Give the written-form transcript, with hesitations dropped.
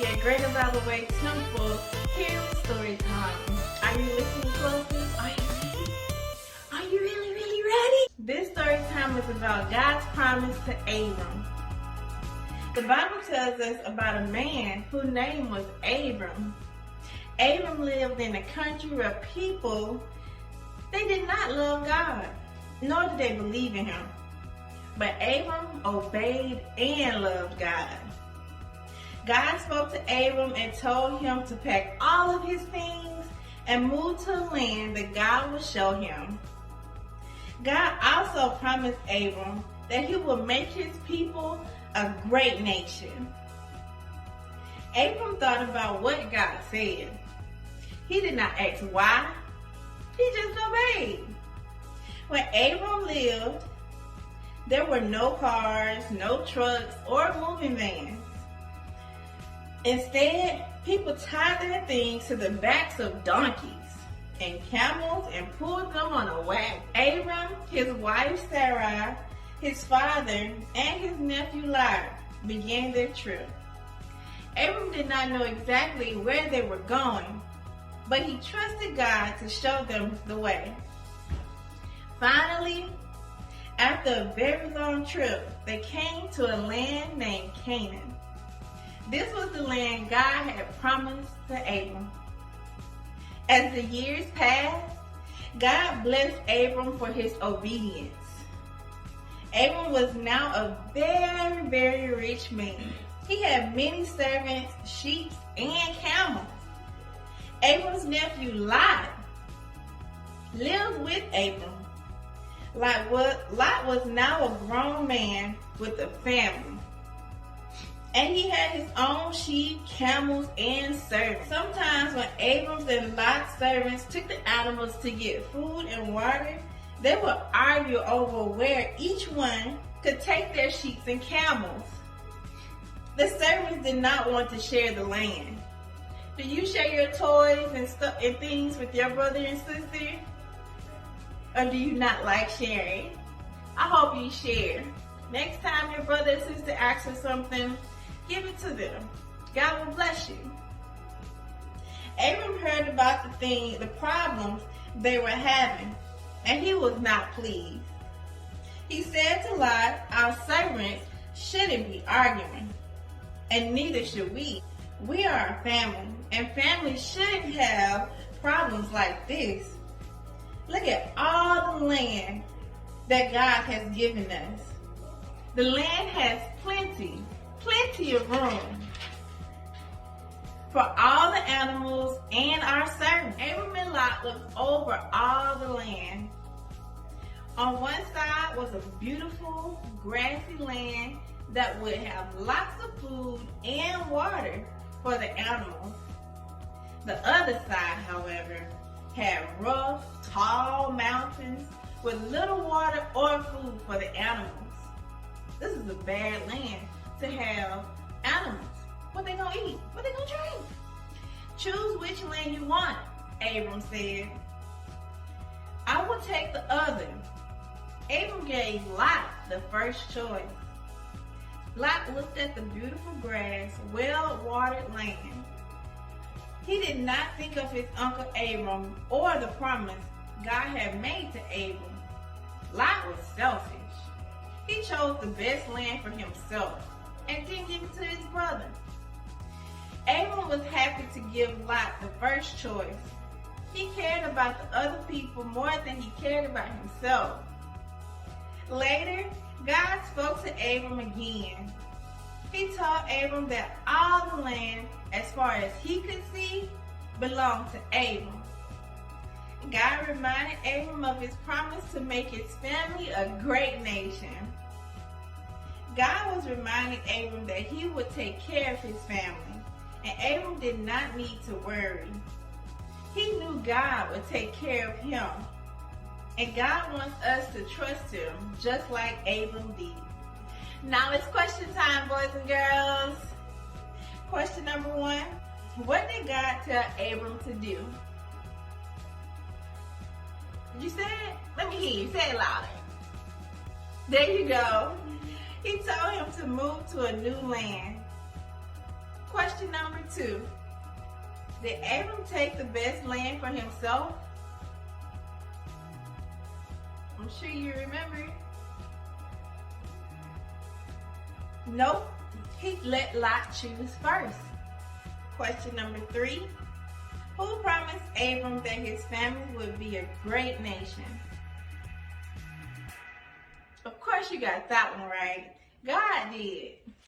at Greater By the Way Temple. Here's story time. Are you listening closely? Are you ready? Are you really ready? This story time is about God's promise to Abram. The Bible tells us about a man whose name was Abram. Abram lived in a country where people, they did not love God, nor did they believe in Him. But Abram obeyed and loved God. God spoke to Abram and told him to pack all of his things and move to a land that God would show him. God also promised Abram that He would make His people a great nation. Abram thought about what God said. He did not ask why, he just obeyed. When Abram lived, there were no cars, no trucks, or moving vans. Instead, people tied their things to the backs of donkeys and camels and pulled them on a wagon. Abram, his wife Sarai, his father, and his nephew Lot began their trip. Abram did not know exactly where they were going, but he trusted God to show them the way. Finally, after a very long trip, they came to a land named Canaan. This was the land God had promised to Abram. As the years passed, God blessed Abram for his obedience. Abram was now a very rich man. He had many servants, sheep, and camels. Abram's nephew Lot lived with Abram. Lot was now a grown man with a family. And he had his own sheep, camels, and servants. Sometimes when Abram's and Lot's servants took the animals to get food and water, they would argue over where each one could take their sheep and camels. The servants did not want to share the land. Do you share your toys and stuff and things with your brother and sister? Or do you not like sharing? I hope you share. Next time your brother or sister asks for something, give it to them. God will bless you. Abram heard about the problems they were having, and he was not pleased. He said to Lot, our servants shouldn't be arguing, and neither should we. We are a family, and families shouldn't have problems like this. Look at all the land that God has given us. The land has plenty of room for all the animals and our servants. Abram and Lot looked over all the land. On one side was a beautiful grassy land that would have lots of food and water for the animals. The other side, however, had rough, tall mountains with little water or food for the animals. This is a bad land to have animals. What they gonna eat? What they gonna drink? Choose which land you want, Abram said. I will take the other. Abram gave Lot the first choice. Lot looked at the beautiful grass, well-watered land. He did not think of his uncle Abram or the promise God had made to Abram. Lot was selfish. He chose the best land for himself and didn't give it to his brother. Abram was happy to give Lot the first choice. He cared about the other people more than he cared about himself. Later, God spoke to Abram again. He told Abram that all the land, as far as he could see, belonged to Abram. God reminded Abram of his promise to make his family a great nation. God was reminding Abram that He would take care of his family, and Abram did not need to worry. He knew God would take care of him, and God wants us to trust Him just like Abram did. Now it's question time, boys and girls. Question number 1. What did God tell Abram to do? You said it? Let me hear you. Say it louder. There you go. He told him to move to a new land. Question number 2. Did Abram take the best land for himself? I'm sure you remember. Nope. He let Lot choose first. Question number 3. Who promised Abram that his family would be a great nation? Of course you got that one right. God did.